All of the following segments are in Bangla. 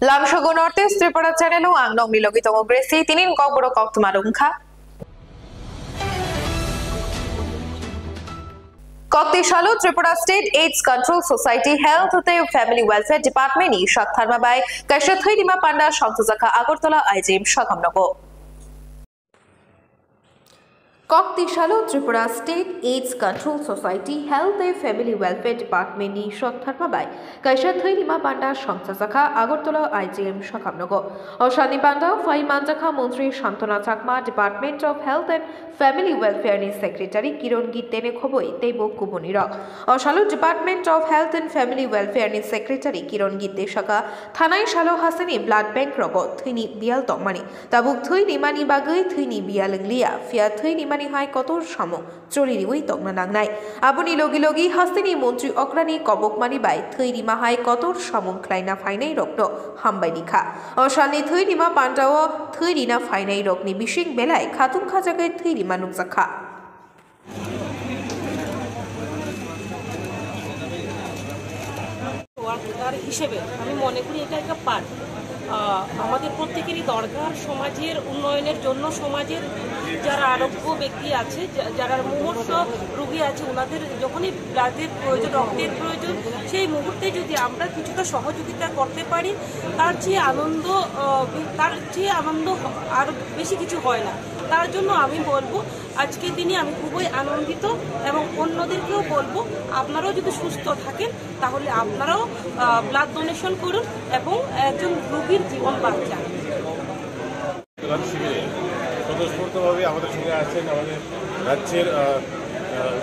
Lamshogo Northeast Tripura Channel Angnong Milogitong Gracie, Tinin Gobro Koktumarunka. Koktishalu Tripura State AIDS Control Society Health Family Welfare Department ni Shaktharma by Kashathui Dima Panda Shantuzaka Agartala IJM Shakamnago. Koktishalu Tripura State AIDS Control Society Health Family Welfare Department ni Shaktharma by Kashathui Dima Panda Shantuzaka Agartala IJM Shakamnago. Oshani Panda Fai Manjaka Montri Shantona Chakma Department of Health and Family Welfare ni Secretary Kiron Gitene Khoboi Tebo Kubunirok. Oshalu Department of Health and Family Welfare ni Secretary Kiron Gitte Shaka Thanai Shalo Hasani Blood Bank Rogo Thini Bial Tomani Tabuk Thui Nimani Bagai Thini Bialinglia Fia Thui Nimani Hai Kotor Shamo Chori Riwi Tokmanangnai Abuni Logi Logi Hasini Montri Okrani Kobok Mani Bai Thui Nima Hai Kotor Shamo Klaina Fainai Rokto Hambai Nikha Oshani Thui Nima Pantao Thui Nina Fainai Rokni Bishing Belai Khatum Khajagai Thui Manuk Zakha worker হিসেবে আমি মনে করি এটা একটা পার্ট আমাদের প্রত্যেকেরই দরকার সমাজের উন্নয়নের জন্য সমাজের যারা আরোগ্য ব্যক্তি আছে যারা মুমূর্ষ রোগী আছে ওনাদের যখনই ব্লাডের প্রয়োজন রক্তের প্রয়োজন সেই মুহূর্তে যদি আমরা কিছুটা সহযোগিতা করতে পারি তার চেয়ে আনন্দ আর বেশি কিছু হয় না তার জন্য আমি বলবো আজকের দিনে আমি খুবই আনন্দিত এবং অন্যদেরকেও বলবো আপনারাও যদি সুস্থ থাকেন তাহলে আপনারাও ব্লাড ডোনেশন করুন এবং একজন রোগীর জীবন বাঁচান। স্বতঃস্ফূর্তভাবে আমাদের সঙ্গে আছেন আমাদের রাজ্যের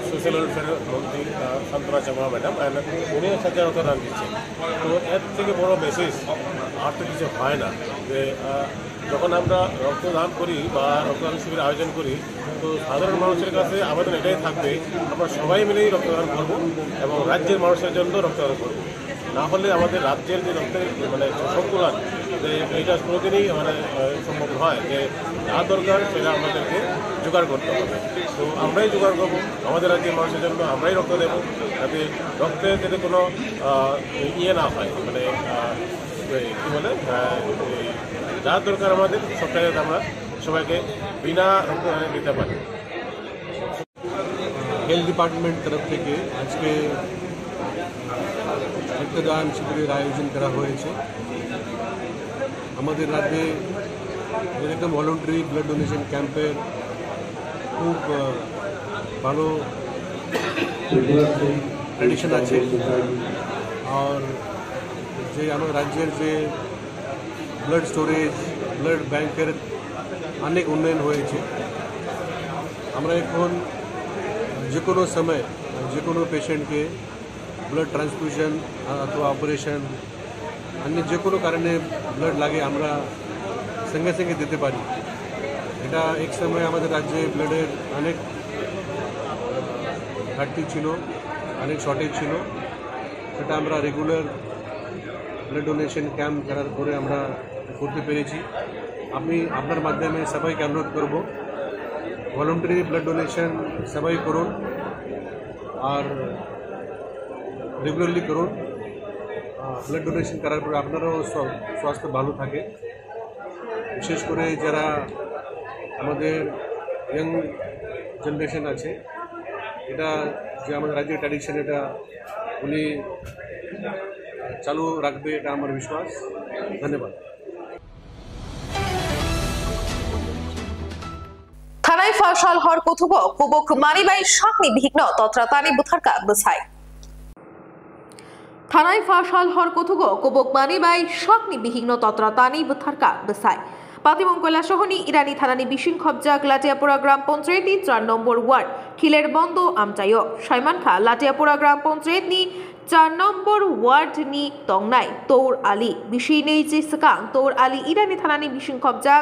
সোশ্যাল ওয়েলফেয়ার মন্ত্রী শান্তনা চাকমা ম্যাডাম উনি সাথে রক্তদান দিচ্ছেন। তো এর থেকে বড় মেসেজ আর তো কিছু হয় না যে যখন আমরা রক্তদান করি বা রক্তদান শিবিরের আয়োজন করি তো সাধারণ মানুষের কাছে আবেদন এটাই থাকবে আমরা সবাই মিলেই রক্তদান করব এবং রাজ্যের মানুষের জন্য রক্তদান করব না হলে আমাদের রাজ্যের যে রক্তের সংকুলান যে এইটা কোনোদিনই সম্ভব নয় যে যা দরকার সেটা আমাদেরকে জোগাড় করতে হবে। তো আমরাই জোগাড় করবো আমাদের রাজ্যের মানুষের জন্য আমরাই রক্ত দেবো যাতে রক্তের যাতে কোনো ইয়ে না হয় কী বলে যা দরকার আমাদের সবটা যাতে আমরা সবাইকে বিনা রক্তদানে দিতে পারি। হেলথ ডিপার্টমেন্ট তরফ থেকে আজকে রক্তদান শিবিরের আয়োজন করা হয়েছে। আমাদের রাজ্যে এরকম ভলেন্টারি ব্লাড ডোনেশন ক্যাম্পের খুব ভালো ট্র্যাডিশন আছে আর যে আমার রাজ্যের যে ব্লাড স্টোরেজ ব্লাড ব্যাংকের অনেক উন্নয়ন হয়েছে। আমরা এখন যে কোনো সময় যে কোনো পেশেন্টকে ব্লাড ট্রান্সফিউশন অথবা অপারেশন অন্য যে কোনো কারণে ব্লাড লাগে আমরা সঙ্গে সঙ্গে দিতে পারি। এটা এক সময় আমাদের রাজ্যে ব্লাডের অনেক ঘাটতি ছিল অনেক শর্টেজ ছিল সেটা আমরা রেগুলার ব্লাড ডোনেশন ক্যাম্প করার পরে আমরা করতে পেরেছি। আমি আপনার মাধ্যমে সবাইকে অনুরোধ করব ভলেন্টারি ব্লাড ডোনেশন সবাই করুন আর রেগুলারলি করুন। ব্লাড ডোনেশন করার পরে আপনারও স্বাস্থ্য ভালো থাকে। বিশেষ করে যারা আমাদের ইয়াং জেনারেশন আছে এটা যে আমাদের রাজ্যের ট্র্যাডিশন এটা উনি চালু রাখবে এটা আমার বিশ্বাস। ধন্যবাদ। থানায় ফাশাল হর কথুব কুবক মানিবাই শাকনি বিঘ্ন তত্রা তানি বুথারকা বসাই থানায় ফাশাল হর কথুব কুবক মানিবাই শাকনি বিঘ্ন তত্রা তানি বুথারকা বসাই পাতিমঙ্গলা সহনি ইরানি থানানি বিশিং খবজা লাটিয়াপুরা গ্রাম পঞ্চায়েতনি 4 নম্বর ওয়ার্ড খিলের বন্ধ আমচায় সাইমান খা লাটিয়াপুরা গ্রাম পঞ্চায়েতনি 4 নম্বর ওয়ার্ড নি তংনাই তৌর আলী বিশি নেই যে সকাং তৌর আলী ইরানি থানানি বিশিং খবজা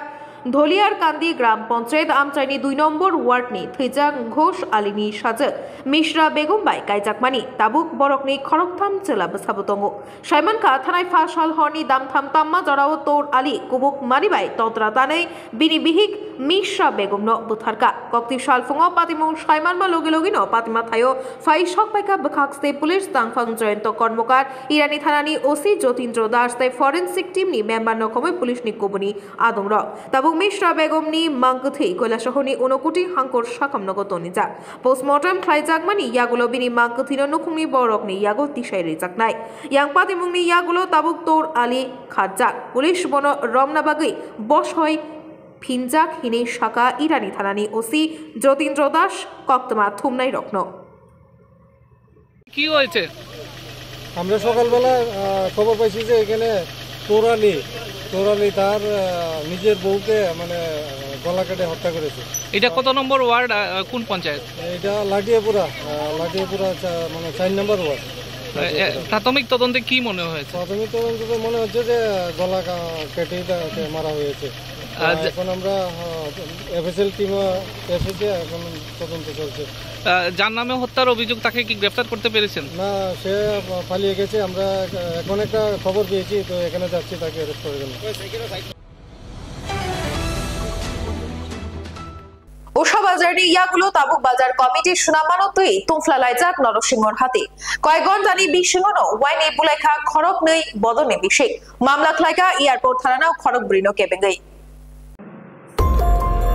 ধলিয়ার কান্দি গ্রাম পঞ্চায়েত আমচাইনি 2 নম্বর ওয়ার্ড ni থৈজাং ঘোষ আলিনি সাজে মিশ্রা বেগম বাই কাইজাকমানি তাবুক বরকনি খরকথাম জেলা বসাবতঙ্গ সাইমানকা থানায় ফাশাল হরনি দামথাম তাম্মা জড়াও তোর আলী কুবুক মারিবাই তদ্রা তানে বিনি বিহিক মিশ্রা বেগম ন বুথারকা কক্তি সালফুঙ পাতিমুং সাইমানমা লগে লগিন পাতিমা থায়ো ফাই সকপাইকা বখাকস্তে পুলিশ তাংফাং জয়ন্ত কর্মকার ইরানি থানানি ওসি যতীন্দ্র দাস তাই ফরেন্সিক টিম নি মেম্বার নকমে পুলিশ নি কবনি আদং র তাবুক মিশ্রা বেগম নি মাংকথি কৈলাসহনি 29 কোটি হাঙ্কর সাকামনগত নিজা পোস্টমর্টম খাইজাকমানি ইয়াগুলো বিনি মাংকথির নখুংনি বরকনি ইয়াগো তিসাই রেজাকনাই ইয়াং পাতিমুংনি ইয়াগুলো তাবুক তোর আলী খাজ্জাক পুলিশ বন রমনাবাগৈ বস হয় ফিনজাক হিনে শাখা ইরানি থানানি ওসি যতীন্দ্র দাস কক্তমা থুমনাই রত্ন কি হয়েছে? আমরা সকালবেলা খবর পাইছি যে এখানে তোরালি তার নিজের বউকে মানে গলা কেটে হত্যা করেছে। এটা কত নম্বর ওয়ার্ড, কোন পঞ্চায়েত? এটা লাটিয়াপুরা মানে 4 নম্বর ওয়ার্ড। প্রাথমিক তদন্তে কি মনে হয়েছে? প্রাথমিক তদন্তে মনে হচ্ছে যে গলা কেটে মারা হয়েছে। এখন আমরা এফএসএল টিম এসেছে, এখন তদন্ত চলছে। যার নামে হত্যার অভিযোগ তাকে কি গ্রেফতার করতে পেরেছেন? না, সে পালিয়ে গেছে। আমরা এখন একটা খবর পেয়েছি, তো এখানে যাচ্ছি তাকে অ্যারেস্ট করার জন্য। ওষা বাজারে ইয়াগুলো তাবুক বাজার কমিটির সুনামানতই তুমফলা লাইজাক নরসিংহর হাতে কয় ঘন্টানি বিশিংহন ওয়াইনে বুলাইখা খরক নেই বদনে বিশে মামলা খাইকা এয়ারপোর্ট থানানাও খরক ব্রিনো কেবেঙ্গই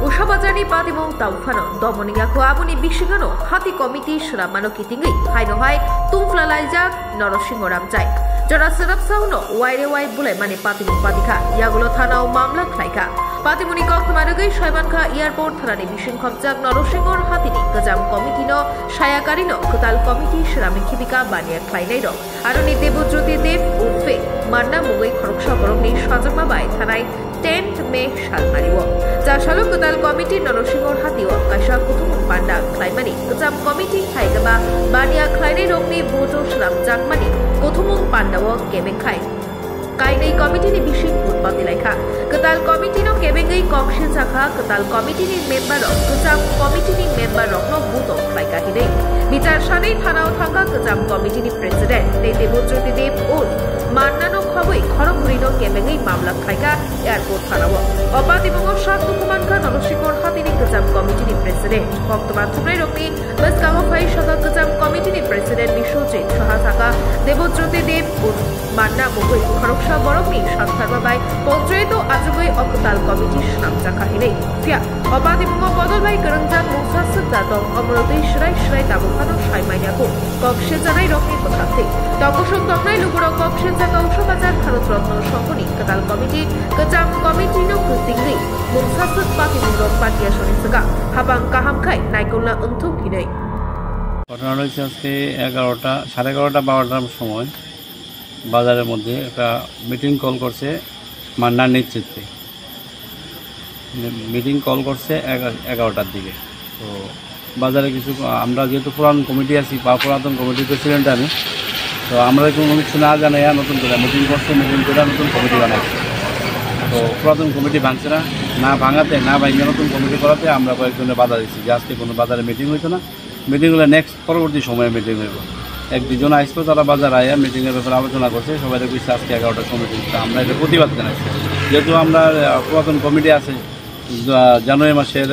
উষাবাজারি পাদিমং তাউফানো দমনিয়াখো আবনি বিশিংহন হাতি কমিটি সুনামানো কিতিঙ্গই হাইনো হাই তুমফলা লাইজাক নরসিংহ রামজাই জরা সেরাপসাউনো ওয়াইরে ওয়াই বুলে মানে পাতিমং পাতিখা ইয়াগুলো থানাও মামলা খাইকা পাতিমুনি কক্তমারগৈ সয়মানখা এয়ারপোর্ট থানানি বিশৃঙ্খবজাক নরসিংহর হাতিনি গজাম কমিটি ন সায়াকারী ন কোতাল কমিটি শ্রামিখিবিকা বানিয়া খাইনাই র আরনি দেবজ্যোতি দেব উর্ফে মান্না মুগৈ খরকসা বরংনি সাজমা বাই থানায় 10th মে সাল মারিব যা সালো কোতাল কমিটি নরসিংহর হাতিও কাশা কুতুম পান্ডা খাইমানি গজাম কমিটি খাইগাবা বানিয়া খাইনাই রংনি ভোটো শ্রাম জাকমানি কুতুমং পান্ডাও কেবেং খাই কাইनै কমিটিनि बिसिं उत्पादि लायखा कताल कमिटिनो केबेंगै कक्सिन जाखा कताल कमिटिनि मेम्बार गजाम कमिटिनि मेम्बार रखनो बुतो लायका हिदै बिचार सानै थानाव थांगा गजाम कमिटिनि प्रेसिडेन्ट देबज्योति देब और मान्नानो खबै खरगुरिनो केबेंगै मामला खायका एयारपोर्ट थानाव अपादिबंग सात कुमानका नरसिंहर हातिनि गजाम कमिटिनि प्रेसिडेन्ट बक्तमान थुप्रै रकनि बसकाव फाइ सगा गजाम कमिटिनि प्रेसिडेन्ट बिश्वजित साहा थाका देबज्योति देब और मान्ना मुगै खरगसा बरकनि सानथारबाय पञ्चायत आजुगै अकताल कमिटि सामजाखा हिनै फिया अपादिबंग बदलबाय गोरोंजान मुसासक दादं अमरदै श्राय श्राय दाबुखानो सायमाइनाखौ कक्से जानाय रकनि बखाथे तकसं तमनाय लुगुर कक्से जागा उषाबाजार भारत रत्न संघनि कताल कमिटि गजाम कमिटिनो खुस्तिंगै मुसासक पातिमुंग पाटिया सनिसगा हाबां काहामखाय नायकलना अंथुम हिनै ঘটনা হয়েছে আজকে 11টা 11:30 12টার সময় বাজারের মধ্যে একটা মিটিং কল করছে মান্নার নেতৃত্বে। মিটিং কল করছে 11টার দিকে। তো বাজারে কিছু আমরা যেহেতু পুরাতন কমিটি আছি বা পুরাতন কমিটির প্রেসিডেন্ট আমি, তো আমরা কোনো কিছু না জানাইয়া নতুন করে মিটিং করছে, মিটিং করে নতুন কমিটি বানাইছে। তো পুরাতন কমিটি ভাঙছে না ভাঙাতে না ভাঙে নতুন কমিটি করাতে আমরা কয়েকজনে বাধা দিচ্ছি যে আজকে কোনো বাজারে মিটিং হইতো না, মিটিং হলে নেক্সট পরবর্তী সময়ে মিটিং হইব। এক দুজন আসলো, তারা বাজার আয়া মিটিংয়ের ব্যাপারে আলোচনা করছে, সবাই কইছে আজকে 11টার কমিটি। আমরা এটা প্রতিবাদ জানাইছি, যেহেতু আমরা পুরাতন কমিটি আছে। জানুয়ারি মাসের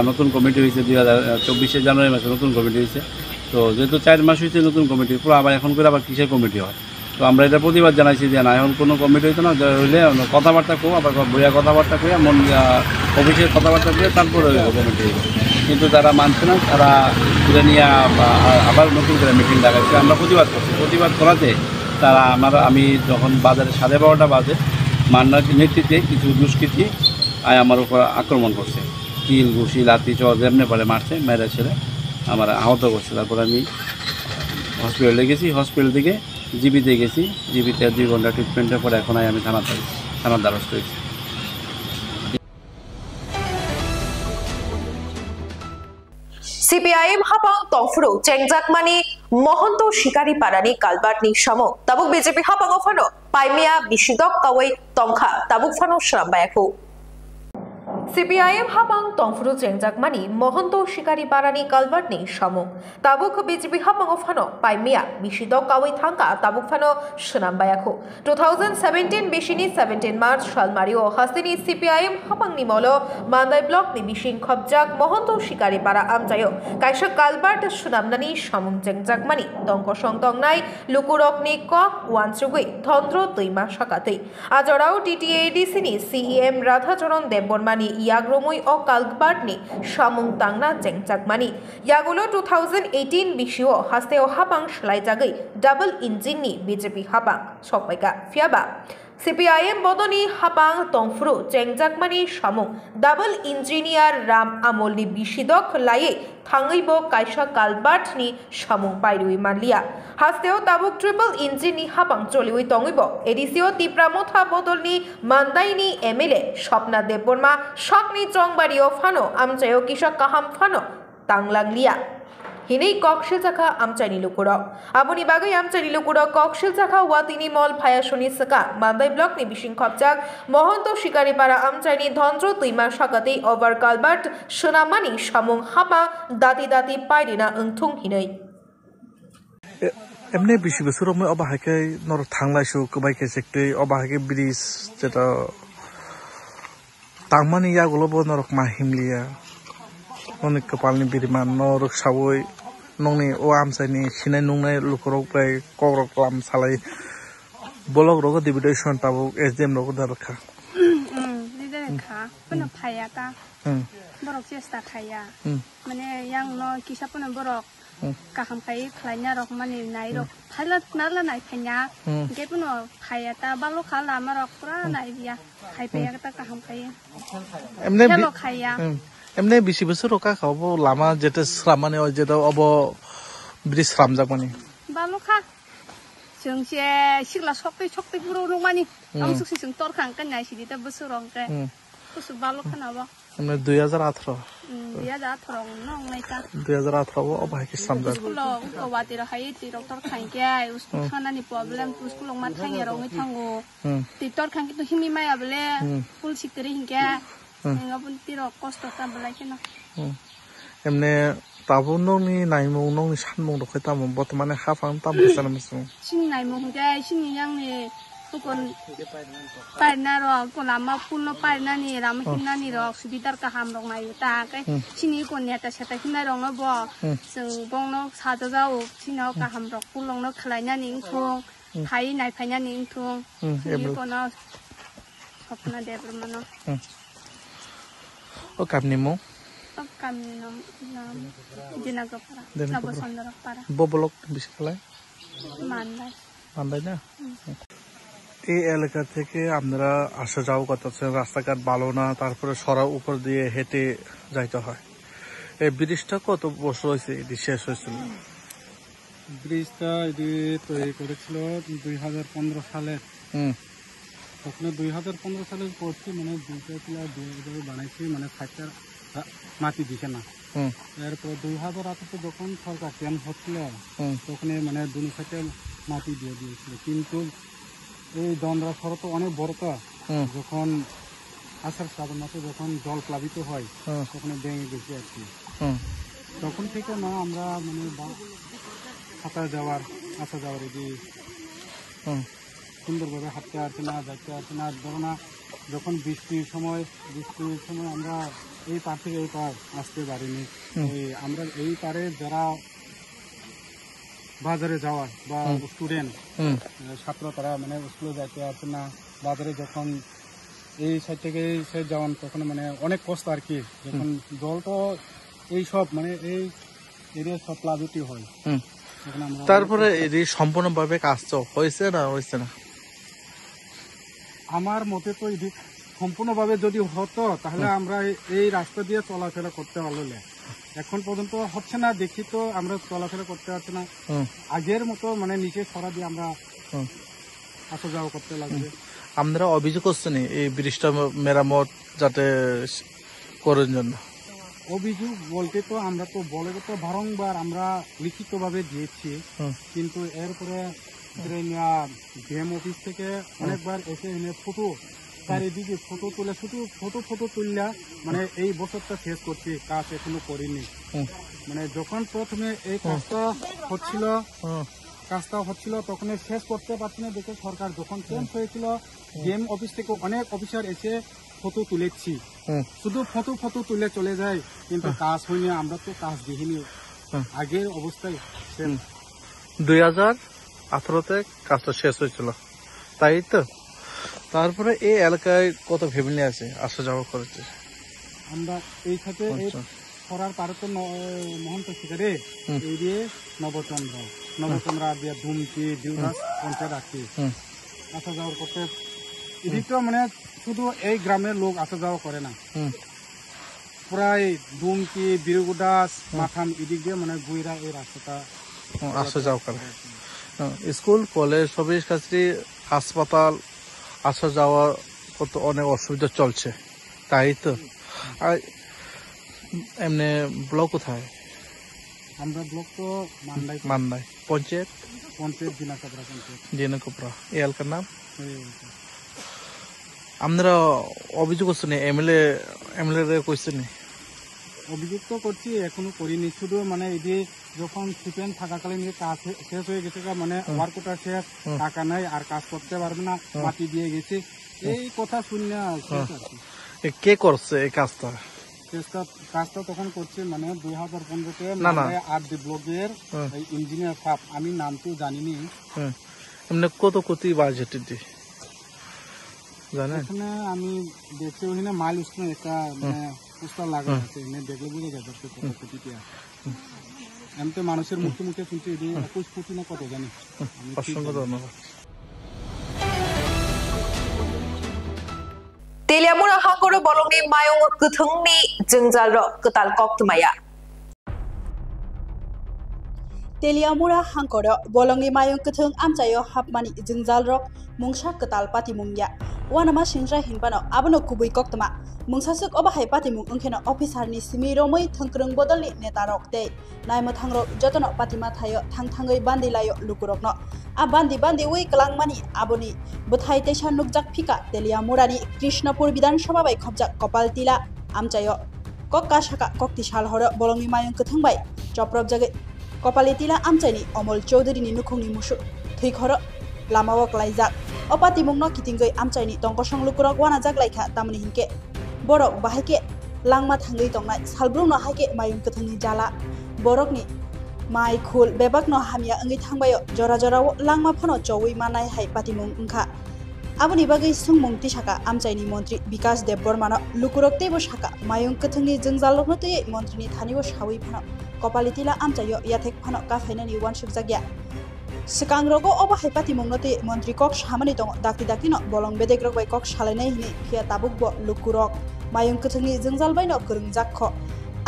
নতুন কমিটি হয়েছে, 2024 জানুয়ারি মাসে নতুন কমিটি হয়েছে। তো যেহেতু 4 মাস হয়েছে নতুন কমিটি, পুরো আবার এখন করে আবার কিসের কমিটি হয়। তো আমরা এটা প্রতিবাদ জানাইছি যে না, এখন কোনো কমিটি হইতো না, হইলে কথাবার্তা কো আবার বইয়া কথাবার্তা কইয়া অফিসের কথাবার্তা কইয়া তারপরে কমিটি হইব। কিন্তু তারা মানছে না, তারা তুলে নিয়ে আবার নতুন করে মিটিং ডাকাচ্ছে। আমরা প্রতিবাদ করছি, প্রতিবাদ করাতে তারা আমি যখন বাজারে 12:30 বাজে মান্নার নেতৃত্বে কিছু দুষ্কৃতী আমার উপর আক্রমণ করছে, কিল ঘুষি লাঠি চ যেমনি পারে মারছে, মেরে ছেড়ে আমার আহত করছে। তারপর আমি হসপিটালে গেছি, হসপিটাল থেকে জিবিতে গেছি, জিবিতে 2 ঘন্টা ট্রিটমেন্টের পরে এখন আমি থানার দ্বারস্থ হয়েছি। সিপিআইএম হাপাং তফরো চেংজাকমানি মহন্ত শিকারি পারানি কালবাটনি সামো তাবুক বিজেপি হাপাং অফানো পাইমিয়া বিশিদক কাওয়াই তংখা তাবুক Fanon শ্রামবায়াখু CPIM habang tongfru jengjak-mani mohonto shikari barani kalbartni samung tabuk BJP habang ofano paimia bisidok kawi thangka tabuk fano sunambayakhu 2017 bishini 17 March Shalmario hastini CPIM habang ni molo Mandai block ni bising khobjak mohonto shikari bara amjayo kaisa kalbart sunamnani samung jengjak-mani tongko songtongnai lukurok ni kok wansugui thondro tuima sakatei ajorao DTADC ni CEM Radhacharan Debbormani Yagromui o Kalbartni Samung Tangna Jengjakmani Yagulo 2018 Bishio Hasteo Habang Shlaijagui Double Engine ni BJP Habang Sokmaika Fiaba CPIM Bodoni Habang Tongfru Jengjakmani Samung Double Engineer Ram Amolni Bishidok Laye Thangaibo Kaisa Kalbartni Samung Pairui Manlia Hasteo Tabuk Triple Engine ni Habang Choliwi Tongibo Edisio Tipramotha Bodolni Mandaini MLA Shopna Debborma Shokni Chongbario Fano Amchayo Kisa Kaham Fano Tanglanglia Hinei Kokshil Chaka Amchani Lukurok Aboni Bagai Amchani Lukurok Kokshil Chaka Watini Mall Phayashoni Saka Mandai Block ni Bising Khobjak Mohonto Shikari Para Amchani Dhondro Tuima Sakati Over Kalbart Sunamani Samung Haba Dati Dati Pairina Engthung Hinei এমনি বেশি বছর আমি অবাহাকে নর থাংলাইছো কবাইকে সেক্টে অবাহাকে ব্রিজ যেটা তাংমানি ইয়াগুলোবো নরক মাহিমলিয়া অনেক কপালনি বিরিমান নরক সাবই নংনি ও আমসাইনি সিনাই নুংনাই লুকরক প্রায় ককরক লাম সালাই বলক রগ ডিভিডেশন তাবো এসডিএম রগ দরখা লিডারখা পন ফায়াতা বরক চেষ্টা খায়া মানে ইয়াং ন কিসাপন বরক kaham kai khlainya rok mani nai rok phaila nala nai phanya gepuno phayata balo khala marok pura nai bia khai peya ta kaham kai emne hello khaya emne bisi bosor roka khabo lama jeta sramane o jeta obo bri sramjak mani balo kha jongse sigla sokti puro rok mani am suksi jong tor khang kan nai sidi ta bosorong ke kusu balo khana ba emne 2018 2018 অবাহাকে সামজা school ওয়াতি রাহাই তি ডক্টর খাইকে স্কুল খানানি প্রবলেম স্কুল মা থাঙ্গে রঙি থাঙ্গো টিটর খাঙ্কি তো হিমি মায়া বলে ফুল Sikri হিংকে ngapun tiro kosto ta belaike na emne tabu nongni naimung nongni sanmung dokhai tamu botmane khafang tam besana musu sin naimung ge sin yang ni tukon paina ro kolama puno paina ni ram hinna ni ro subitar ka ham rong mai ta kai sini kon ya ta seta hinna rong no bo sung bong no sa da jao sino ka ham rok pulong no khlaina ning thong phai nai phaina ning thong sini kon no khopna de brmano o kamni mo o kamni no nam dinago para na bosondor para bobolok biskala mandai না এই এলাকা থেকে আমরা আসা যাওয়া করতেছে রাস্তাঘাট ভালো না তারপরে সরা উপর দিয়ে হেঁটে যাইতে হয় এই ব্রিজটা কত বছর হয়েছে এটি শেষ হয়েছিল ব্রিজটা এটি তৈরি করেছিল 2015 সালে তখন 2015 সালে করছি মানে দুইটা পিলার দুই বানাইছি মানে সাইডটা মাটি দিছে না এরপর 2018 যখন সরকার চেঞ্জ হচ্ছিল তখন মানে দুই সাইডে মাটি দিয়ে দিয়েছিল কিন্তু এই দন্ডরা সড়ক অনেক বড় তো যখন আষাঢ় শ্রাবণ মাসে যখন জল প্লাবিত হয় তখন ভেঙে গেছে আর কি তখন থেকে না আমরা মানে হাঁটা যাওয়ার আসা যাওয়ার এই যে সুন্দরভাবে হাঁটতে আসছে না যাইতে আসছে না ধরো না যখন বৃষ্টির সময় আমরা এই পার থেকে এই পার আসতে পারিনি আমরা এই পারে যারা বাজারে যাওয়া বা স্টুডেন্ট ছাত্র তারা মানে স্কুলে যাইতে আসে না বাজারে যখন এই সাইড থেকে এই সাইড যাওয়ান তখন মানে অনেক কষ্ট আর কি যখন জল তো এই সব মানে এই এরিয়া সব প্লাবিত হয় তারপরে এটি সম্পূর্ণভাবে কাজ হয়েছে না আমার মতে তো এটি সম্পূর্ণভাবে যদি হতো তাহলে আমরা এই রাস্তা দিয়ে চলাফেরা করতে পারলে এখন পর্যন্ত হচ্ছে না দেখি তো আমরা চলাফেরা করতে পারছি না আগের মতো মানে নিচে সরা দিয়ে আমরা আসা যাওয়া করতে লাগবে আমরা অভিযোগ করছেন এই ব্রিজটা মেরামত যাতে করার জন্য অভিযোগ বলতে তো আমরা তো বলে তো বারংবার আমরা লিখিতভাবে দিয়েছি কিন্তু এরপরে ডিএম অফিস থেকে অনেকবার এসে এনে ফটো চারিদিকে ফটো তুলে শুধু ফটো তুললা মানে এই বছরটা শেষ করছি, কাজ এখনো করিনি। মানে যখন প্রথমে এই কাজটা হচ্ছিল তখন শেষ করতে পারছি না দেখে সরকার যখন চেঞ্জ হয়েছিল ডিএম অফিস থেকে অনেক অফিসার এসে ফটো তুলেছি, শুধু ফটো তুলে চলে যায়, কিন্তু কাজ হয়নি। আমরা তো কাজ দেখিনি, আগের অবস্থায় 2018-তে কাজটা শেষ হয়েছিল, তাই তো? তারপরে এই এলাকায় কত ফ্যামিলি আছে আসা যাওয়া করেছে? আমরা এই সাথে করার পারে তো মহন্ত শিকারে এই দিয়ে নবচন্দ্র দিয়ে ধুমকি দিলদাস পঞ্চায়েত আছি আসা যাওয়ার করতে। এদিকটা মানে শুধু এই গ্রামের লোক আসা যাওয়া করে না, প্রায় ধুমকি বিরুগুদাস মাথাম এদিক দিয়ে মানে গুইরা এই রাস্তাটা আসা যাওয়া করে। স্কুল কলেজ সবই কাছে, হাসপাতাল আসা যাওয়া কত অনেক অসুবিধা চলছে, তাই তো? আর এমনি ব্লক কোথায়? আমরা ব্লক তো মান্দাই। পঞ্চায়েত জিনাকোপড়া। এই এলাকার নাম? আপনারা অভিযোগ করছেন এমএলএ করছেন? অভিযোগ তো করছি, এখনো করিনি। শুধু মানে এই যে যখন সুপেন থাকাকালীন কাজ শেষ হয়ে গেছে, মানে ওয়ার্কটা শেষ, টাকা নাই আর কাজ করতে পারবে না, মাটি দিয়ে গেছে, এই কথা শুনে কে করছে এই কাজটা? কাজটা তখন করছে মানে 2015-তে আরডি ব্লকের ইঞ্জিনিয়ার সাহেব, আমি নাম তো জানিনি। এমনি কত কোটি বাজেট জানেন? এখানে আমি দেখছি ওখানে মাইল স্টোন একটা মানে পোস্টার লাগা আছে, এখানে দেখলে বুঝে যাবে কত কোটিতে আছে। আমি তো মানুষের মুখে মুখে শুনছি 21 কোটি না কত জানি। অসংখ্য ধন্যবাদ। Teliamura hangoro bolongni mayong kuthungni jengjalro ketal koktumaya. Teliamura hangoro bolongni mayong kuthung amchayo hapmani jengjalro mungsa ketal patimungya. Wanama sinra hinbano abono kubui koktuma. Mungsasuk obahai patimung ungkeno officer ni simiromoi thangkrung bodolni netarok tei. Naimo thangrok jotono patima thayo thangthangoi bandilayo lukurokno. A bandi ui kelangmani aboni buthai teisa nukjak phika Teliamurani Krishnapur Bidhan Sabha bai khobjak Kopaltila amchayo kokka shaka kokti salhoro bolongni mayong kuthungbai choprop jagai Kopalitila amchaini Omol Chaudhary ni nukhungni musu thuikhoro lamawok laijak opati mungno kitinggoi amchaini tongkosong lukurok wanajak laikha tamni hinke borok bahaike langma thangai tongnai salbrungno haike mayong kuthungni jala borokni mai khul bebakno hamia angi thangbayo jora langma phono chowui manai hai patimung ungkha aboni bagai sungmung tisaka amchaini mantri Bikas Debbormano lukurokte bo saka mayong kuthungni jengjalokno tei mantrini thanibo sawi phono Kopalitila amchayo yathek phono kafainani wansuk jagya Sikangrogo obahai patimungno tei mantri kok samani tongo dakti no bolong bedegrok bai kok salainai hini phia tabukbo lukurok mayong kuthungni jengjalbaino kurungjakho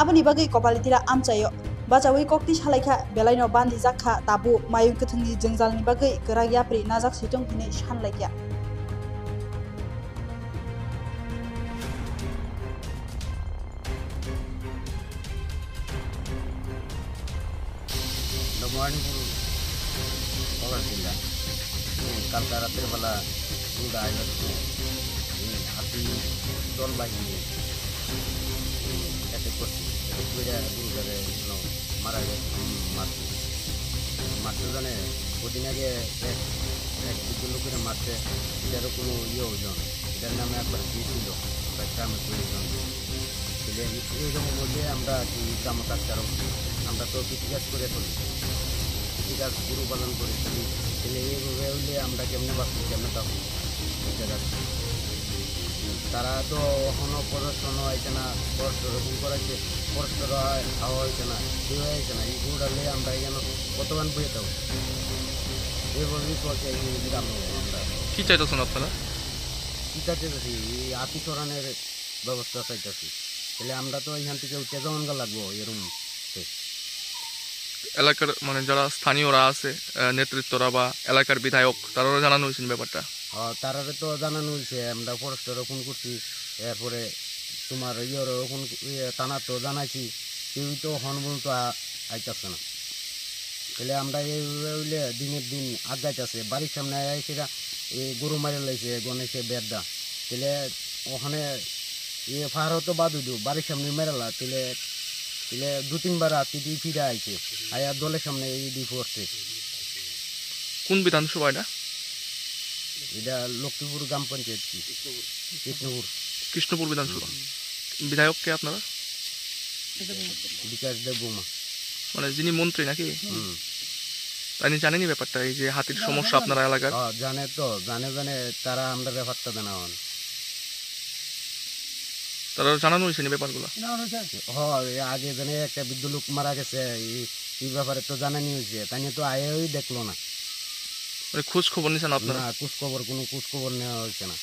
aboni bagai Kopalitila amchayo bacawi kokti salaikha belaino bandi jakha tabu mayung kuthungni jengjalni bagai geragya pri najak situng hini sanlaikya কালকা রাতের বেলা দুটা আইলা হাতি দল বাহিনী অ্যাটাক করছে, গুরুদারে মারা গেছে, মারতে জানে কদিন আগে এক দুটো লোকের মারতে, এটারও কোনো ইয়ে হইল না, এটার নামে একবার দিয়েছিল গ্রামের প্রয়োজন। এইরকম বললে আমরা কি গ্রাম কাজ কারণ আমরা তো কৃষিকাজ করে চলি, কৃষিকাজ গরু পালন করে চলি, তাহলে এইভাবে হইলে আমরা কেমনে বাঁচি, কেমনে থাকবো? তারা তো এখনও পড়াশোনা হয়েছে না, পরস্পর রকম করাইছে, পরস্পর খাওয়া হয়েছে না, কেউ হয়েছে না, এই গুড়ালে আমরা এখানে কতক্ষণ বয়ে থাকবো? এইভাবেই চলছে গ্রাম। আমরা কি চাইতেছেন আপনারা? কী চাইতেছি? এই হাতি চড়ানোর ব্যবস্থা চাইতেছি, তাহলে আমরা তো এখান থেকে উঠে যাওয়ান লাগবো। এরকম এলাকার মানে যারা স্থানীয়রা আছে, নেতৃত্বরা বা এলাকার বিধায়ক, তারাও জানানো হয়েছে ব্যাপারটা? তারারে তো জানানো হয়েছে, আমরা ফরেস্টর ফোন করছি, এরপরে তোমার থানা তো জানাইছি, কেউ তো হন বলতো আইতাছে না। তাহলে আমরা এইভাবে হইলে দিনের দিন আগাইতেছে, বাড়ির সামনে সেটা এই গরু মারে লাইছে গণেশে বেদা, তাহলে ওখানে পাহাড় তো বাদ দিও বাড়ির সামনে মেরালা তাহলে তাহলে 2-3 বার রাত্রি দিয়ে ফিরে আইছে আয়া দলের সামনে এই দিয়ে পড়ছে। কোন বিধানসভা এটা? এটা লক্ষ্মীপুর গ্রাম পঞ্চায়েত কৃষ্ণপুর বিধানসভা। বিধায়ক কে আপনারা? বিকাশ দেব বৌমা, মানে যিনি মন্ত্রী নাকি? আপনি জানেনি ব্যাপারটা, এই যে হাতির সমস্যা আপনারা এলাকার? জানে তো, জানে তারা আমরা ব্যাপারটা জানা হন, তারা জানানো হয়েছে ব্যাপারগুলো। আগে জানে একটা বৃদ্ধ লোক মারা গেছে এই ব্যাপারে তো জানানি হয়েছে, তাই তো আয়েই দেখলো না। খোঁজ খবর নিয়েছেন আপনারা? কোনো খোঁজ খবর নেওয়া হয়েছে না।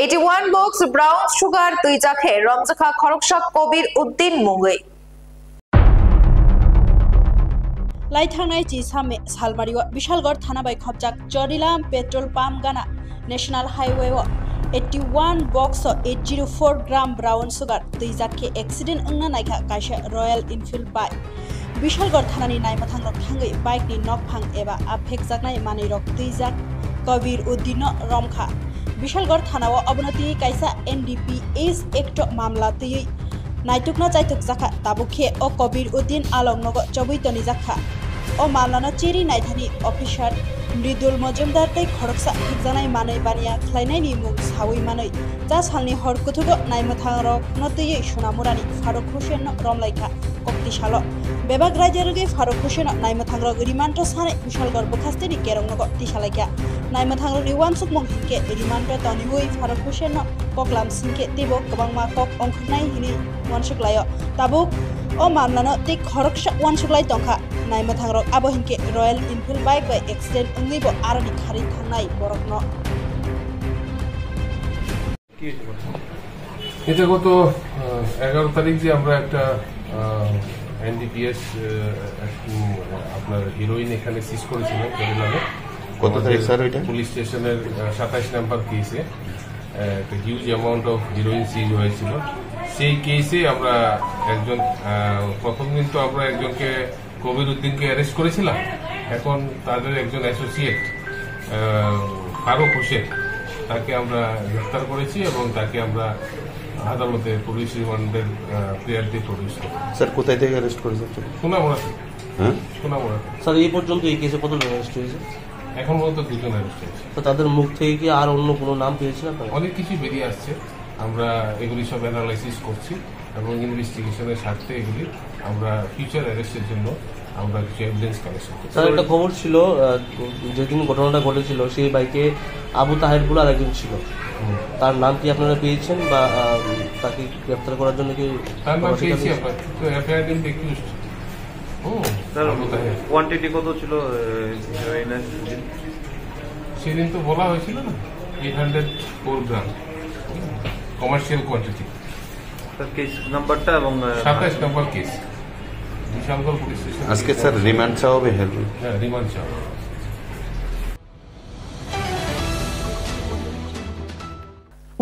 $81 বক্স ব্রাউন সুগার তুই জাখে রমজাখা খরকশা কবির উদ্দিন মুঙ্গই লাইথাंनाय জি সামে সালমারিও বিশালগড় থানা বাই খবজাক জরিলাম পেট্রোল পাম্প গানা ন্যাশনাল হাইওয়ে 81 বক্স 804 গ্রাম ব্রাউন সুগার তুই জাখে অ্যাক্সিডেন্ট अंगना नायखा कायसा रॉयल इनफिल्ड बाइक বিশালগড় থানানি নাইমাথাং রক থাঙ্গै बाइकनि नकफां एबा आफेक जागनाय मानै रक तुई जाक कबीर उद्दिन रमखा বিশালগড় থানাও অবনতি কাইসা NDPS एक्ट मामला तुई नायटुकना जायटुक जाखा ताबुखे ओ कबीर उद्दिन आलम नग चबुइतनि जाखा ओ मामलाना चेरी नायथानि अफिसार मृदुल मजुमदार तै खरकसा हिगजानाय मानै बानिया खलायनायनि मुं सावै मानै जा सालनि हर कुथुगो नायमथां रक नतयै सुनामुरानि फारुक हुसेन रमलाइखा कक्तिशाल बेबाग रायजोरगे फारुक हुसेन नायमथां रक रिमान्ड सानै बिशालगढ़ बखास्तेनि केरं नग तिसालाइखा नायमथां रक रिवानसुक मुं हिंके रिमान्ड तनिहुइ फारुक हुसेन ककलाम सिंके तेबो गोबांमा कक अंखनाय हिनि वानसुकलायो ताबुक ओ मामलानो ते खरकसा वानसुकलाय तंखा नायमथां रक आबो हिंके रॉयल इनफिल्ड बाइक बाय एक्सिडेंट अंगैबो आरनि खारि थांनाय बरकनो এটা গত 11 তারিখ যে আমরা একটা NDPS আপনার হিরোইন এখানে সিজ করেছিলাম জরিলামে। কত তারিখ স্যার? ওইটা পুলিশ স্টেশনের 27 নম্বর কেসে একটা হিউজ অ্যামাউন্ট অফ হিরোইন সিজ হয়েছিল। সেই কেসে আমরা একজন প্রথম দিন তো আমরা একজনকে কবির উদ্দিনকে অ্যারেস্ট করেছিলাম, এখন তাদের একজন অ্যাসোসিয়েট ফারুক হোসেন তাকে আমরা গ্রেফতার করেছি এবং তাকে আমরা আদালতে পুলিশ রিমান্ডের প্রেয়ার দিয়ে প্রডিউস করি। স্যার কোথায় থেকে অ্যারেস্ট করেছেন? সোনামুড়া। হ্যাঁ সোনামুড়া। স্যার এই পর্যন্ত এই কেসে কতজন অ্যারেস্ট হয়েছে? এখন পর্যন্ত 2 জন অ্যারেস্ট হয়েছে। তো তাদের মুখ থেকে কি আর অন্য কোনো নাম পেয়েছেন আপনারা? অনেক কিছু বেরিয়ে আসছে, আমরা এগুলি সব অ্যানালাইসিস করছি এবং ইনভেস্টিগেশনের স্বার্থে এগুলি আমরা ফিউচার অ্যারেস্টের জন্য আমরা কিছু এভিডেন্স কালেকশন করছি। স্যার একটা খবর ছিল যেদিন ঘটনাটা ঘটেছিল সেই বাইকে আবু তাহের বলে আরেকজন ছিল, তার নাম কি আপনারা পেয়েছেন বা তাকে গ্রেফতার করার জন্য কি? তার নাম পেয়েছি আমরা, তো এফআইআর দিন দেখি। স্যার কোয়ান্টিটি কত ছিল সেদিন? তো বলা হয়েছিল না 804 গ্রাম কমার্শিয়াল কোয়ান্টিটি। স্যার কেস নাম্বারটা এবং 27 নম্বর কেস বিশালগড় পুলিশ স্টেশন। আজকে স্যার রিমান্ড চাওয়া হবে? হ্যাঁ রিমান্ড চাওয়া।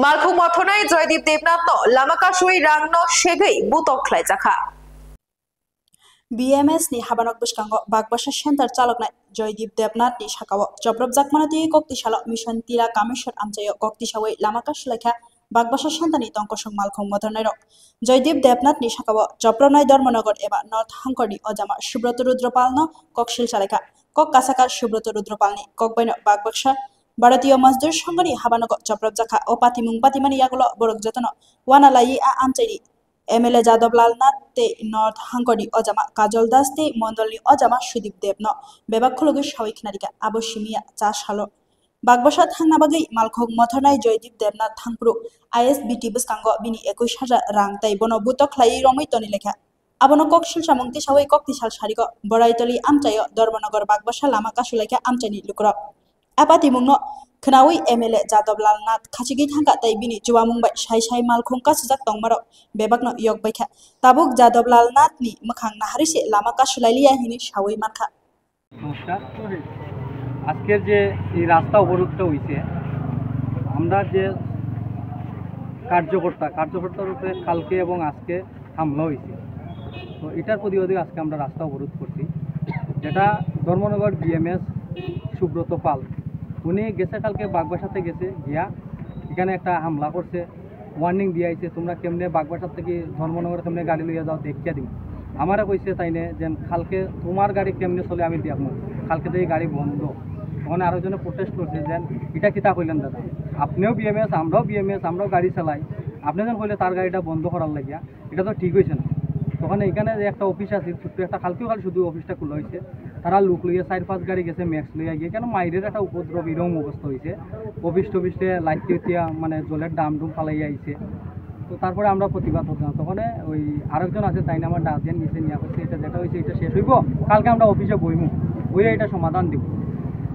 মালখুং মথনাই Joydeep Debnath লামাকাশুই রাংনো সেগৈ বুতকলাই জাখা BMS ni habanok biskango bagbasa center chaloknai Joydeep Debnath ni sakao jobrop jakmanati koktisalo mission tira kameshwar amchayo koktisawai lamaka sulaikha bagbasa center ni tongkosong malkhong mothornai rok Joydeep Debnath ni sakao jopronai Dharmanagar eba North Hangkori ojama Subroto Rudropalno kokshil chalaikha kok kasakar Subroto Rudropalni kokbaino bagbasa Bharatiya Mazdur Sangani habanok jobrop jakha o patimung patimani yagulo borok jotono wanalai a amchairi MLA Jadavlal Nath te North Hangkori ojama Kajol Das te Mondolni ojama Sudeep Debno bebakhologi sawik narika aboshimiya chas halo bagbasa thangna bagai malkhog mothornai Joydeep Debnath thangpru ISBT biskango bini 21000 rang tai bono butok khlai romoi toni lekha abono kokshil samungti sawai koktisal sariko boraitoli amchayo Dharmanagar bagbasa lama kasulaikha amchani lukro apati mungno Khnawi MLA Jadavlal Nath khachigi thangka tai bini juwamungbai sai malkhung kasujak tongmaro bebakno yok baikha tabuk Jadavlal Nath ni makhang naharise lama kasulailiya hini sawai markha নমস্কার। আজকের যে এই রাস্তা অবরোধটা হইছে আমরা যে কার্যকর্তার উপরে কালকে এবং আজকে হামলা হয়েছে, তো এটার প্রতিবাদে আজকে আমরা রাস্তা অবরোধ করছি। যেটা ধর্মনগর বিএমএস সুব্রত পাল, উনি গেছে কালকে বাগবাসাতে গেছে গিয়া এখানে একটা হামলা করছে, ওয়ার্নিং দিয়ে আইছে তোমরা কেমনে বাগবাসার থেকে ধর্মনগরে কেমনে গাড়ি লইয়া যাও দেখিয়া দিই। আমারা কইছে তাইনে যে কালকে তোমার গাড়ি কেমনে চলে আমি দেখবো, কালকে তো এই গাড়ি বন্ধ। তখন আরো জনে প্রোটেস্ট করছে যে এটা কিতা কইলেন দাদা, আপনিও বিএমএস আমরাও বিএমএস, আমরাও গাড়ি চালাই, আপনি যখন কইলে তার গাড়িটা বন্ধ করার লাগিয়া, এটা তো ঠিক হয়েছে না। তখন এখানে যে একটা অফিস আছে ছোট্ট একটা, কালকেও কাল শুধু অফিসটা খোলা হয়েছে, তারা লোক লইয়া 4-5 গাড়ি গেছে ম্যাক্স লইয়া গিয়ে, কেন মাইরের একটা উপদ্রব এরকম অবস্থা হয়েছে। অফিস টফিসে লাইট দিয়া মানে জলের ডাম ডুম ফালাইয়া আইছে। তো তারপরে আমরা প্রতিবাদ করতাম, তখন ওই আরেকজন আছে তাই না আমার ডাক দিয়ে নিচে নিয়ে করছে, এটা যেটা হয়েছে এটা শেষ হইব, কালকে আমরা অফিসে বইমু, ওই এটা সমাধান দিব।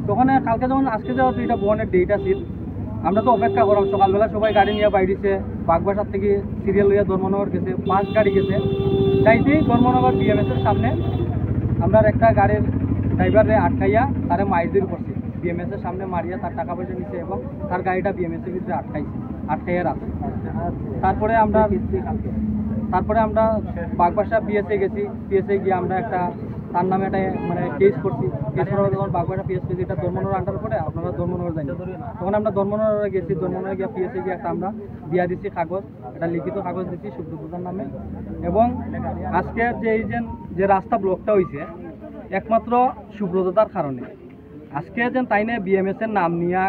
তখন কালকে যখন আজকে যাওয়ার এটা বনের ডেট আছিল, আমরা তো অপেক্ষা করলাম। সকালবেলা সবাই গাড়ি নিয়ে বাইরেছে, বাগবাসার থেকে সিরিয়াল লইয়া ধর্মনগর গেছে, 5 গাড়ি গেছে। যাইতেই ধর্মনগর বিএমএসের সামনে আমরা একটা গাড়ির ড্রাইভারে আটকাইয়া তারে মাইরদির করছি, বিএমএসের সামনে মারিয়া তার টাকা পয়সা নিচ্ছে এবং তার গাড়িটা বিএমএসের ভিতরে আটকাইয়া রাখছে। তারপরে আমরা বাগবাসা পিএসএ গেছি, পিএসএ গিয়ে আমরা একটা তার নামে একটা মানে কেস করছি। কেস করার যখন বাগবাসা পিএস পেয়েছি, এটা ধর্মনগর আন্ডার পড়ে, আপনারা ধর্মনগর যাই। তখন আমরা ধর্মনগরে গেছি, ধর্মনগরে গিয়ে পিএসএ গিয়ে একটা আমরা দিয়া দিচ্ছি কাগজ, একটা লিখিত কাগজ দিচ্ছি সুব্রতদার নামে। এবং আজকে যে রাস্তা ব্লকটা হয়েছে একমাত্র সুব্রতদার কারণে। আজকে যেন তাইনে বিএমএসের নাম নিয়া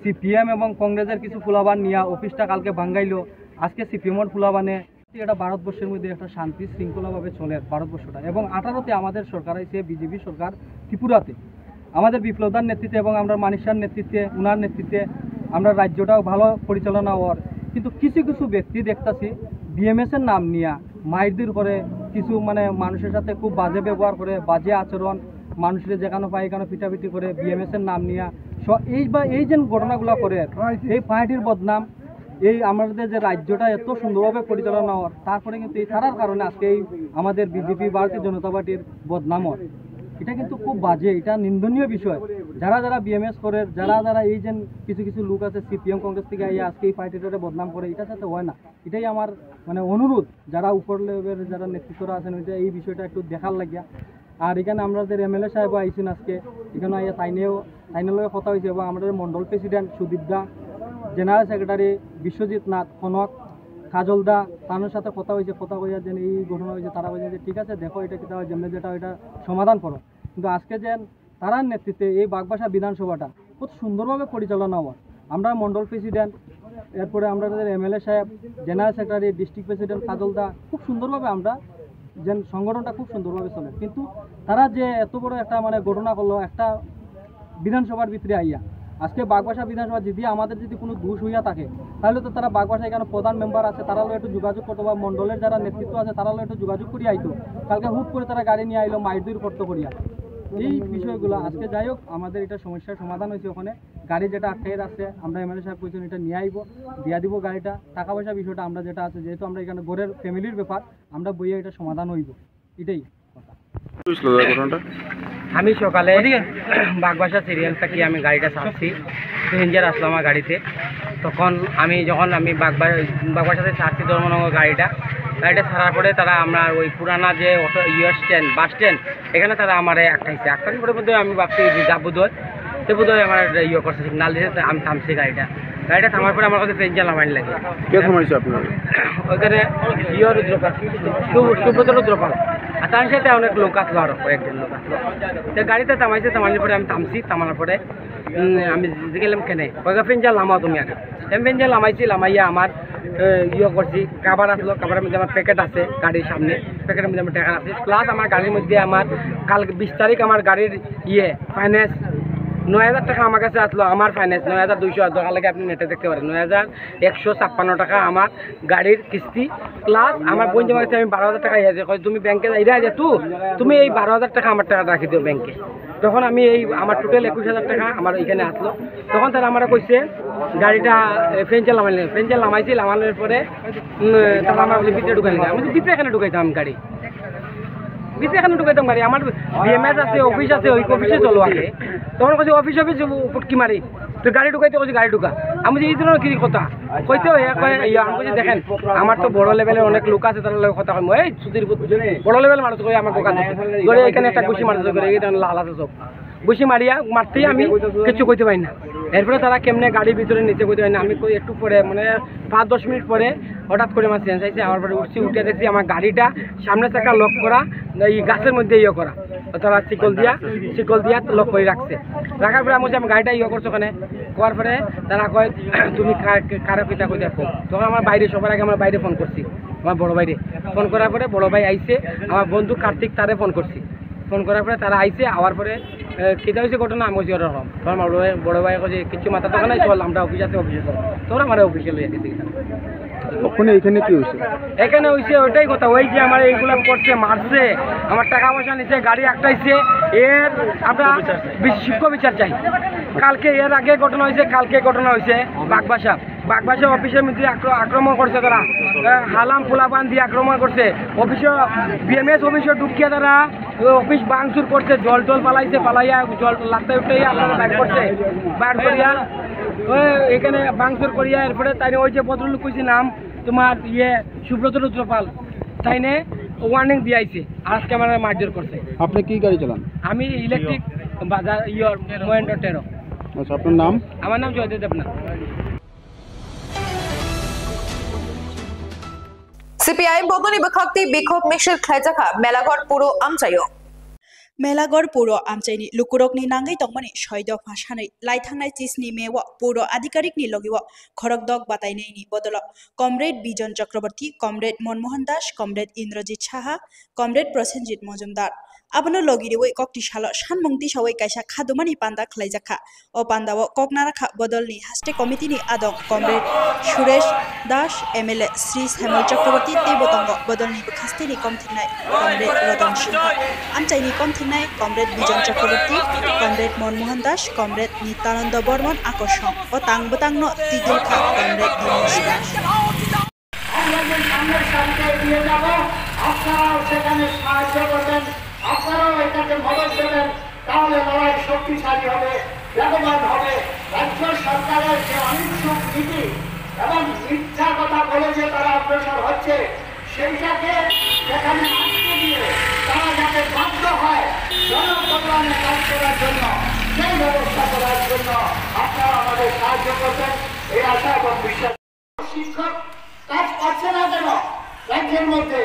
সিপিএম এবং কংগ্রেসের কিছু ফুলাবান নিয়া অফিসটা কালকে ভাঙ্গাইলো। আজকে সিপিএমের ফুলাবানে এটা ভারতবর্ষের মধ্যে একটা শান্তি শৃঙ্খলাভাবে চলে ভারতবর্ষটা। এবং 18তে আমাদের সরকার হয়েছে বিজেপি সরকার ত্রিপুরাতে, আমাদের বিপ্লবদার নেতৃত্বে এবং আমরা মানিসার নেতৃত্বে, উনার নেতৃত্বে আমরা রাজ্যটাও ভালো পরিচালনা হওয়ার। কিন্তু কিছু কিছু ব্যক্তি দেখতেছি বিএমএসের নাম নিয়া মাইরদির করে, কিছু মানে মানুষের সাথে খুব বাজে ব্যবহার করে, বাজে আচরণ, মানুষের যেখানে পায় এখানে পিটাপিটি করে বিএমএসের নাম নিয়া এই যে ঘটনাগুলো করে, এই পার্টির বদনাম, এই আমাদের যে রাজ্যটা এত সুন্দরভাবে পরিচালনা হওয়ার, তারপরে কিন্তু এই তারার কারণে আজকে এই আমাদের বিজেপি ভারতীয় জনতা পার্টির বদনাম হয়। এটা কিন্তু খুব বাজে, এটা নিন্দনীয় বিষয়। যারা বিএমএস করে, যারা এই যে কিছু কিছু লোক আছে সিপিএম কংগ্রেস থেকে আজকে এই পার্টিটারে বদনাম করে, এটা যাতে হয় না। এটাই আমার মানে অনুরোধ, যারা উপর লেভেলের যারা নেতৃত্বরা আছেন ওইটা এই বিষয়টা একটু দেখার লাগিয়া। আর এখানে আমাদের এমএলএ সাহেব আইসেন আজকে, এখানে আইয়া তাইনের লগে কথা হয়েছে এবং আমাদের মন্ডল প্রেসিডেন্ট সুদীপ দা, জেনারেল সেক্রেটারি বিশ্বজিৎ নাথ, কনক, কাজল দা, তাদের সাথে কথা হয়েছে। কথা কইয়া যেন এই ঘটনা হয়েছে, তারা বলছে যে ঠিক আছে দেখো এটা কিতা হয়, যেমন যেটা এটা সমাধান করো। কিন্তু আজকে যেন তারার নেতৃত্বে এই বাগবাসা বিধানসভাটা খুব সুন্দরভাবে পরিচালনা হওয়ার, আমরা মন্ডল প্রেসিডেন্ট, এরপরে আমরা এমএলএ সাহেব, জেনারেল সেক্রেটারি, ডিস্ট্রিক্ট প্রেসিডেন্ট কাজল দা, খুব সুন্দরভাবে আমরা যেন সংগঠনটা খুব সুন্দরভাবে চলে। কিন্তু তারা যে এত বড় একটা মানে ঘটনা করলো একটা বিধানসভার ভিতরে আইয়া, আজকে বাগবাসা বিধানসভা যদি আমাদের যদি কোনো দোষ হইয়া থাকে, তাহলে তো তারা বাগবাসা এখানে প্রধান মেম্বার আছে, তারা একটু যোগাযোগ করতো, বা মন্ডলের যারা নেতৃত্ব আছে তারা একটু যোগাযোগ করিয়া আইতো। কালকে হুট করে তারা গাড়ি নিয়ে আইলো মাইরদুর করতে করিয়া। এই বিষয়গুলো আজকে যাই হোক, আমাদের এটা সমস্যার সমাধান হয়েছে। ওখানে গাড়ি যেটা আটকে আছে, আমরা এমএলএ সাহেব কইছেন এটা নিয়ে আইব, দিয়া দিব গাড়িটা। টাকা পয়সা বিষয়টা আমরা যেটা আছে, যেহেতু আমরা এখানে ঘরের ফ্যামিলির ব্যাপার, আমরা বইয়ে এটা সমাধান হইব, এটাই কথা। আমি সকালে বাগবাসা সিরিয়াল থেকে আমি গাড়িটা ছাড়ছি, প্যাসেঞ্জার আসলো আমার গাড়িতে। তখন যখন আমি বাগবাসাতে ছাড়ছি ধর্মনগর গাড়িটা ছাড়ার পরে তারা আমরা ওই পুরানা যে অটো স্ট্যান্ড, বাস স্ট্যান্ড, এখানে তারা আমার আটকানোর পরে বোধহয় আমি ভাবছি যাব বোধহয়, তো বোধহয় আমার করছে সিগনাল দিয়েছে, আমি থামছি গাড়িটা থামার পরে আমার কাছে পেঞ্জাল লামাইন লাগে। ওইখানে রুদ্রপাল, সুব্রত রুদ্রপাল, আর তার সাথে অনেক লোক আসলো, আরো কয়েকজন লোক আসলো। তো গাড়িতে থামানোর পরে আমি থামছি, থামানোর পরে আমি গেলাম কেনে ওইখানে পেঞ্জাল লামাও তুমি আগে। আমি পেঞ্জাল লামাইয়া আমার করছি, কাবার আসলো, কাবারের মধ্যে আমার প্যাকেট আছে গাড়ির সামনে, প্যাকেটের মধ্যে আমার টাকা আছে, প্লাস আমার গাড়ির মধ্যে আমার কালকে 20 তারিখ আমার গাড়ির ফাইন্যান্স 9,000 টাকা আমার কাছে আসলো। আমার ফাইন্যান্স 9,200 টাকা লাগে, আপনি নেটে দেখতে পারেন। 9,156 টাকা আমার গাড়ির কিস্তি, প্লাস আমার বোন জমা কাছে আমি 12,000 টাকা ইয়ে তুমি ব্যাংকে ইরা যে তুমি এই 12,000 টাকা আমার টাকা রাখি দিও ব্যাংকে। তখন আমি আমার টোটাল 21,000 টাকা আমার এখানে আসলো। তখন তারা আমরা কইছে গাড়িটা পেঞ্জাল নামাইছি, নামানোর পরে তারা আমার ভিতরে ঢুকাইলে, আমি ভিতরে এখানে ঢুকাইতাম গাড়ি, এখানে ঢুকাইতাম গাড়ি। আমার বিএমএস আছে, অফিস আছে, ওই অফিসে চলো আগে। তখন কাছে অফিস ফুটকি মারি তুই গাড়ি ঢুকাইতে বলছি গাড়ি ঢুকা আমি বলছি এই ধরনের কি কথা কইতে আমি বলছি দেখেন আমার তো বড় লেভেলের অনেক লোক আছে তার লগে কথা কই এই সুতির বড় লেভেল মানুষ কই আমার দোকান ধরে এখানে একটা গুছি মারছে করে এই লালাতে সব গুছি মারিয়া মারতেই আমি কিছু কইতে পারি না এরপরে তারা কেমনে গাড়ির ভিতরে নিচে কইতে পারি না আমি একটু পরে মানে 5-10 মিনিট পরে হঠাৎ করে আমার সেন্স আইছে আমার পরে উঠে দেখছি আমার গাড়িটা সামনে চাকা লক করা এই গাছের মধ্যে করা তারা শিকল দিয়া লক করে রাখছে রাখার পরে আমি গাড়িটা করছো ওখানে করার পরে তারা কয় তুমি কারা পিতা কই দেখো তখন আমার বাইরে সবার আগে আমার বাইরে ফোন করছি আমার বড় বাইরে ফোন করার পরে বড় ভাই আইছে আমার বন্ধু কার্তিক তারে ফোন করছি ফোন করার পরে তারা আইছে আওয়ার পরে কেটা হয়েছে ঘটনা আমি বলছি ওরকম তখন আমার বড় ভাই কাছে কিছু মাথা তো নাই চল আমরা অফিস আছে অফিসে চল তোরা আমার অফিসে লইয়া গেছি ওখানে এখানে কি হয়েছে এখানে হয়েছে ওইটাই কথা ওই যে আমার এইগুলো করছে মারছে আমার টাকা পয়সা নিচ্ছে গাড়ি একটাইছে এর আমরা শিক্ষা বিচার চাই কালকে এর আগে ঘটনা হয়েছে বাগবাসা অফিসের মধ্যে আক্রমণ করছে তারা হালাম পোলাপান দিয়ে আক্রমণ করছে অফিসে বিএমএস অফিসে ঢুকিয়ে তারা অফিস ভাঙচুর করছে জল পালাইয়া জল লাগতে উঠে আপনারা বাইর করছে বাইর করিয়া এখানে ভাঙচুর করিয়া এরপরে তাই ওই যে ভদ্রলোক কইছি নাম তোমার সুব্রত রুদ্রপাল তাইনে ওয়ার্নিং দিয়েছে আজকে আমার মারধর করছে আপনি কি গাড়ি চালান আমি ইলেকট্রিক বাজার মহেন্দ্র 13 আচ্ছা আপনার নাম আমার নাম জয়দেব দেবনাথ সিপিআইএম বদনি বিভক্তি বিক্ষোভ মিছিল খাইজাখা মেলাঘর পুরো আমচাইও मेलागढ़ पुरो आमचाइनि लुकुरकनि नांगै तंगमनि 6 दफा सानै लाइथांनाय चिसनि मेव पुरो आधिकारिकनि लगिव खरकदक बातायनायनि बदल कमरेड बिजन चक्रवर्ती कमरेड मनमोहन दास कमरेड इंद्रजित साहा कमरेड प्रसेनजित मजुमदार आबनो लगिरिवै कक्ति साल सानमुंगति सावै कायसा खादुमानि पान्दा खलाइजाखा ओ पान्दाव ककनाराखा बदलनि हास्टे कमिटिनि आदं कमरेड सुरेश दास एमएलए श्री श्यामल चक्रवर्ती तेबतंग बदलनि बखास्तेनि कमथिनाय कमरेड रतन सिंह आमचाइनि कमथिनाय कमरेड बिजन चक्रवर्ती कमरेड मनमोहन दास कमरेड नित्यानंद बर्मन आकर्षण ओ तांगबतांगनो तिगुलखा कमरेड दिनेश दास আপনারাও এটাকে মদত দেবেন তাহলে লড়াই শক্তিশালী হবে বেগবান হবে রাজ্য সরকারের যে অনিচ্ছুক নীতি এবং মিথ্যা কথা বলে যে তারা অগ্রসর হচ্ছে সেইটাকে সেখানে আটকে দিয়ে তারা যাতে বাধ্য হয় জনকল্যাণে কাজ করার জন্য সেই ব্যবস্থা করার জন্য আপনারা আমাদের সাহায্য করবেন এই আশা এবং বিশ্বাস শিক্ষক কাজ পাচ্ছে না কেন রাজ্যের মধ্যে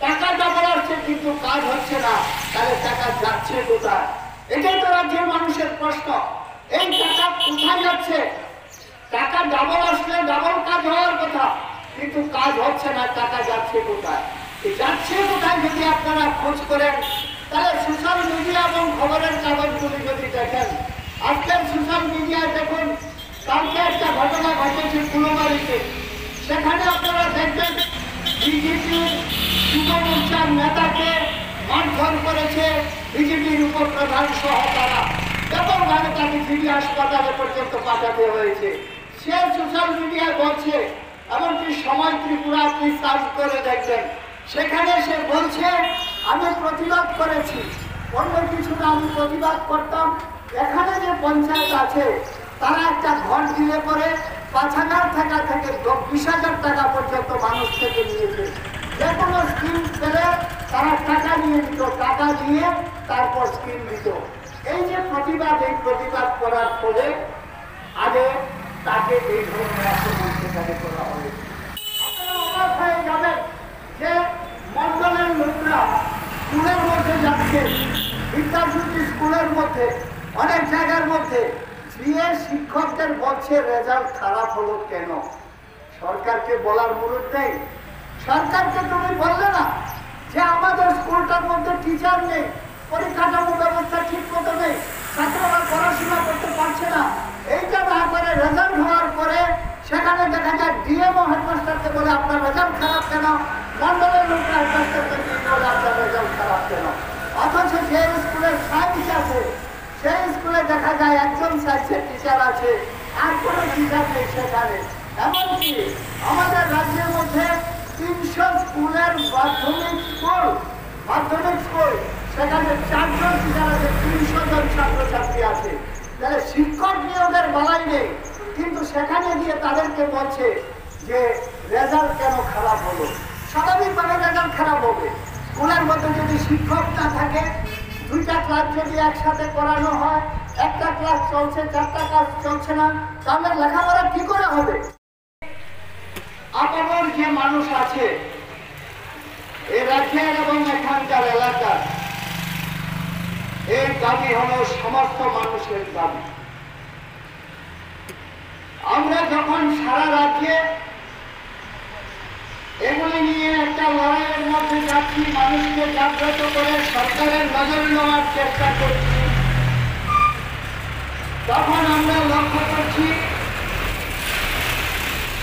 টাকা ডাবল আসছে কিন্তু কাজ হচ্ছে না তাহলে টাকা যাচ্ছে কোথায় এটাই তো রাজ্যের মানুষের প্রশ্ন এই টাকা কোথায় যাচ্ছে টাকা ডাবল আসলে ডাবল কাজ হওয়ার কথা কিন্তু কাজ হচ্ছে না টাকা যাচ্ছে কোথায় যাচ্ছে কোথায় যদি আপনারা খোঁজ করেন তাহলে সোশ্যাল মিডিয়া এবং খবরের কাগজগুলি যদি দেখেন আজকের সোশ্যাল মিডিয়ায় দেখুন কালকে একটা ঘটনা ঘটেছে কুলবাড়িতে সেখানে আপনারা দেখবেন বিজেপি যুব মোর্চার নেতাকে মারধর করেছে বিজেপির উপপ্রধান সহ তারা ব্যাপকভাবে তাকে দিল্লি হাসপাতালে পর্যন্ত পাঠাতে হয়েছে সে সোশ্যাল মিডিয়ায় বলছে এমনকি সময় ত্রিপুরা আপনি সার্চ করে দেখবেন সেখানে সে বলছে আমি প্রতিবাদ করেছি অন্য কিছু না আমি প্রতিবাদ করতাম এখানে যে পঞ্চায়েত আছে তারা একটা ঘর দিলে পরে 5,000 টাকা থেকে 20,000 টাকা পর্যন্ত মানুষ থেকে নিয়েছে যে কোনো স্কিম পেলে তারা টাকা নিয়ে দিত টাকা দিয়ে তারপর স্কিম দিত এই যে প্রতিবাদ করার ফলে আগে তাকে এই ধরনের আক্রমণ সেখানে করা হয়েছে আপনারা অবাক হয়ে যাবেন যে মন্ডলের লোকরা স্কুলের মধ্যে যাচ্ছে বিদ্যাজ্যোতি স্কুলের মধ্যে অনেক জায়গার মধ্যে গিয়ে শিক্ষকদের বলছে রেজাল্ট খারাপ হলো কেন সরকারকে বলার মুরুদ নেই সরকারকে তুমি বললে না যে আমাদের স্কুলটার মধ্যে টিচার নেই পরিকাঠামো ব্যবস্থা ঠিক মতো নেই ছাত্ররা পড়াশোনা করতে পারছে না এইটা না করে রেজাল্ট হওয়ার পরে সেখানে দেখা যায় ডিএমও হেডমাস্টারকে বলে আপনার রেজাল্ট খারাপ কেন মন্ডলের লোকরা হেডমাস্টারকে বলে আপনার রেজাল্ট খারাপ কেন অথচ যে স্কুলের সায়েন্স আছে সেই স্কুলে দেখা যায় একজন সায়েন্সের টিচার আছে আর কোনো টিচার নেই সেখানে এমনকি আমাদের রাজ্যের মধ্যে 300 স্কুলের মাধ্যমিক স্কুল সেখানে 4 জন টিচার আছে 300 জন ছাত্রছাত্রী আছে তাহলে শিক্ষক নিয়োগের বালাই নেই, কিন্তু সেখানে গিয়ে তাদেরকে বলছে যে রেজাল্ট কেন খারাপ হলো। স্বাভাবিকভাবে রেজাল্ট খারাপ হবে। স্কুলের মধ্যে যদি শিক্ষক না থাকে, 2টা ক্লাস যদি একসাথে করানো হয়, একটা ক্লাস চলছে, 4টা ক্লাস চলছে না, তাহলে লেখাপড়া কি করে হবে? আপনার যে মানুষ আছে এই রাজ্যের এবং এখানকার এলাকার, এই দাবি হলো সমস্ত মানুষের দাবি। আমরা যখন সারা রাজ্যে এগুলি নিয়ে একটা লড়াইয়ের মধ্যে যাচ্ছি, মানুষকে জাগ্রত করে সরকারের নজর নেওয়ার চেষ্টা করছি, তখন আমরা লক্ষ্য করছি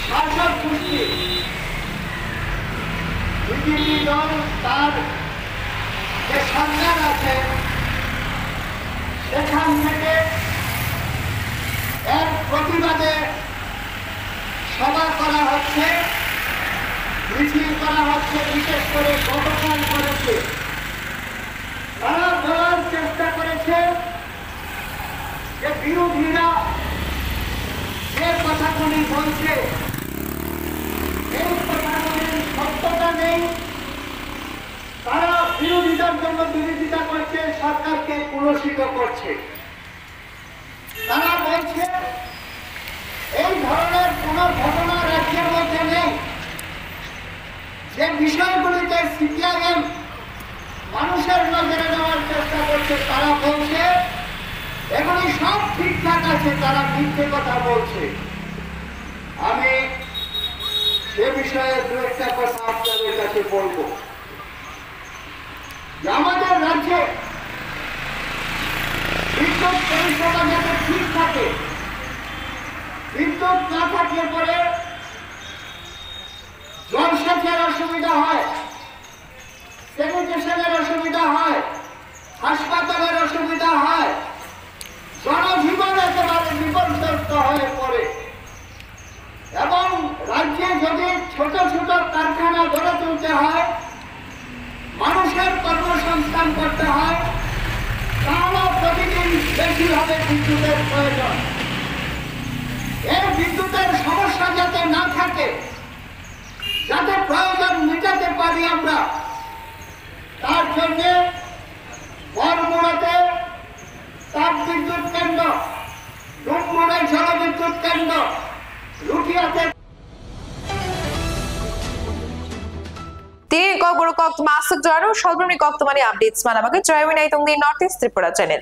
শাসক গোষ্ঠী বিজেপি দল তার যে সরকার আছে সেখান থেকে এর প্রতিবাদে সভা করা হচ্ছে, মিছিল করা হচ্ছে, বিশেষ করে গতকাল করেছে। তারা বলার চেষ্টা করেছে যে বিরোধীরা যে কথাগুলি বলছে এই কথাগুলির সত্যতা নেই, তারা বিরোধিতার জন্য বিরোধিতা করছে, সরকারকে কুলসিত করছে। তারা বলছে এই ধরনের কোন ঘটনা রাজ্যের মধ্যে নেই। যে বিষয়গুলিতে সিপিআইএম মানুষের নজরে নেওয়ার চেষ্টা করছে, তারা বলছে এগুলি সব ঠিকঠাক আছে, তারা মিথ্যে কথা বলছে। আমি সে বিষয়ে দু একটা কথা আপনাদের কাছে বলবো। আমাদের রাজ্যে বিদ্যুৎ পরিষেবা যাতে ঠিক থাকে, বিদ্যুৎ না থাকলে পরে জলসেচের অসুবিধা হয়, স্যানিটেশনের অসুবিধা হয়, হাসপাতালের অসুবিধা হয়, জনজীবন একেবারে বিপর্যস্ত হয়ে পড়ে। এবং রাজ্যে যদি ছোট ছোট কারখানা গড়ে তুলতে হয়, মানুষের কর্মসংস্থান করতে হয়, তাহলে প্রতিদিন বেশি হবে বিদ্যুতের প্রয়োজন। এই বিদ্যুতের সমস্যা যাতে না থাকে, যাতে প্রয়োজন মেটাতে পারি আমরা, তার জন্য বরমুড়াতে তাপ বিদ্যুৎ কেন্দ্র, ডুমমুড়ায় জলবিদ্যুৎ কেন্দ্র, লুটিয়াতে Te kok boro kok masuk jaru shalbrumni kok tumani updates manamake join nai tongdi North East Tripura channel.